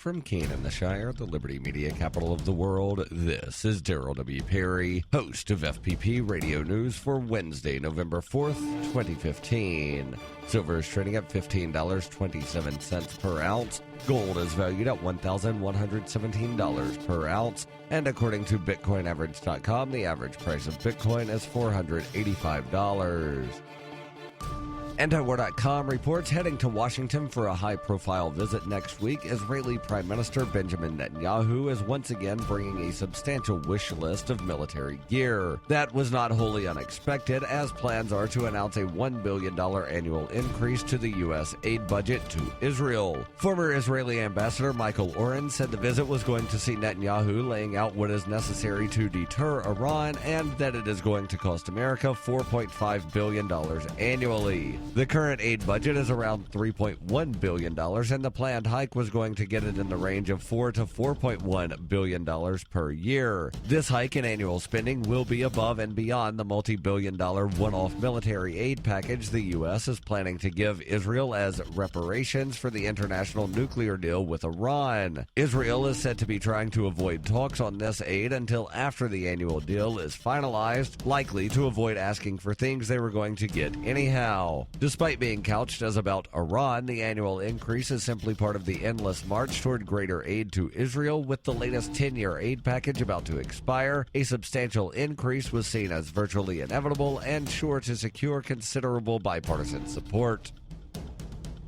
from Canaan, the Shire, the Liberty Media capital of the world, this is Daryl W. Perry, host of FPP Radio News for Wednesday, November 4th, 2015. Silver is trading at $15.27 per ounce. Gold is valued at $1,117 per ounce. And according to BitcoinAverage.com, the average price of Bitcoin is $485. Antiwar.com reports heading to Washington for a high-profile visit next week. Israeli Prime Minister Benjamin Netanyahu is once again bringing a substantial wish list of military gear. That was not wholly unexpected, as plans are to announce a $1 billion annual increase to the U.S. aid budget to Israel. Former Israeli Ambassador Michael Oren said the visit was going to see Netanyahu laying out what is necessary to deter Iran and that it is going to cost America $4.5 billion annually. The current aid budget is around $3.1 billion, and the planned hike was going to get it in the range of $4 to $4.1 billion per year. This hike in annual spending will be above and beyond the multi-billion-dollar one-off military aid package the U.S. is planning to give Israel as reparations for the international nuclear deal with Iran. Israel is said to be trying to avoid talks on this aid until after the annual deal is finalized, likely to avoid asking for things they were going to get anyhow. Despite being couched as about Iran, the annual increase is simply part of the endless march toward greater aid to Israel. With the latest 10-year aid package about to expire, a substantial increase was seen as virtually inevitable and sure to secure considerable bipartisan support.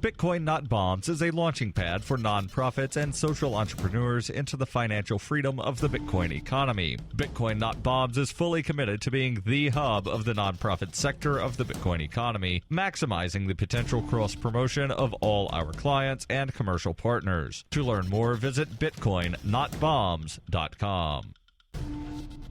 Bitcoin Not Bombs is a launching pad for nonprofits and social entrepreneurs into the financial freedom of the Bitcoin economy. Bitcoin Not Bombs is fully committed to being the hub of the nonprofit sector of the Bitcoin economy, maximizing the potential cross-promotion of all our clients and commercial partners. To learn more, visit bitcoinnotbombs.com.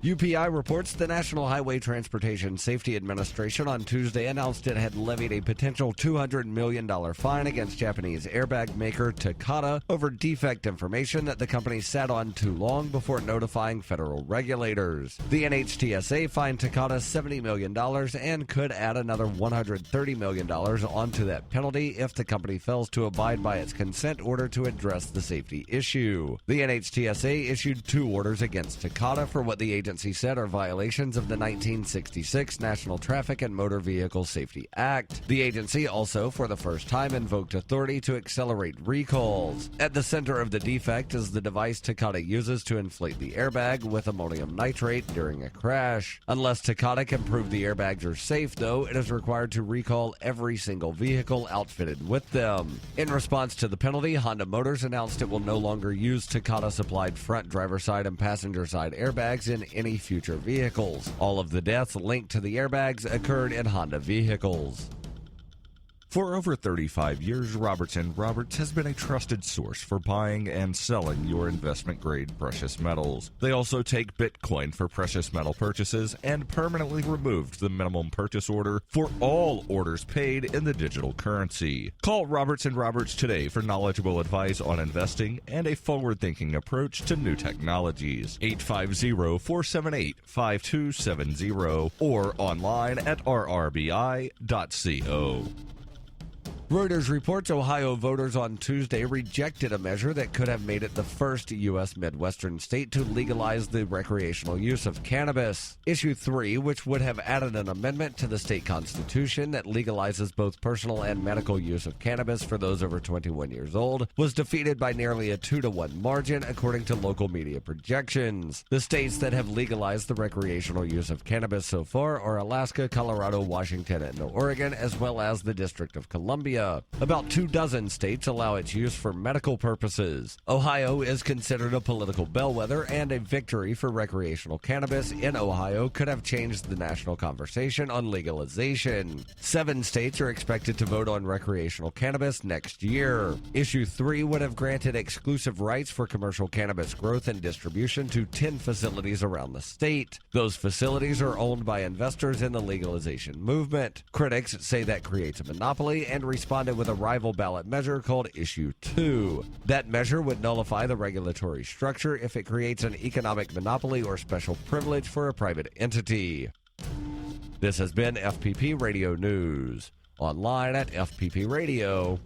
UPI reports the National Highway Transportation Safety Administration on Tuesday announced it had levied a potential $200 million fine against Japanese airbag maker Takata over defect information that the company sat on too long before notifying federal regulators. The NHTSA fined Takata $70 million and could add another $130 million onto that penalty if the company fails to abide by its consent order to address the safety issue. The NHTSA issued 2 orders against Takata for what the agency said are violations of the 1966 National Traffic and Motor Vehicle Safety Act. The agency also, for the first time, invoked authority to accelerate recalls. At the center of the defect is the device Takata uses to inflate the airbag with ammonium nitrate during a crash. Unless Takata can prove the airbags are safe, though, it is required to recall every single vehicle outfitted with them. In response to the penalty, Honda Motors announced it will no longer use Takata-supplied front driver side and passenger side airbags in any future vehicles. All of the deaths linked to the airbags occurred in Honda vehicles. For over 35 years, Roberts & Roberts has been a trusted source for buying and selling your investment-grade precious metals. They also take Bitcoin for precious metal purchases and permanently removed the minimum purchase order for all orders paid in the digital currency. Call Roberts & Roberts today for knowledgeable advice on investing and a forward-thinking approach to new technologies. 850-478-5270 or online at rrbi.co. Reuters reports Ohio voters on Tuesday rejected a measure that could have made it the first U.S. Midwestern state to legalize the recreational use of cannabis. Issue 3, which would have added an amendment to the state constitution that legalizes both personal and medical use of cannabis for those over 21 years old, was defeated by nearly a 2-to-1 margin, according to local media projections. The states that have legalized the recreational use of cannabis so far are Alaska, Colorado, Washington, and Oregon, as well as the District of Columbia. About 24 states allow its use for medical purposes. Ohio is considered a political bellwether, and a victory for recreational cannabis in Ohio could have changed the national conversation on legalization. 7 states are expected to vote on recreational cannabis next year. Issue 3 would have granted exclusive rights for commercial cannabis growth and distribution to 10 facilities around the state. Those facilities are owned by investors in the legalization movement. Critics say that creates a monopoly and responded with a rival ballot measure called Issue 2. That measure would nullify the regulatory structure if it creates an economic monopoly or special privilege for a private entity. This has been FPP Radio News, online at fppradio.com.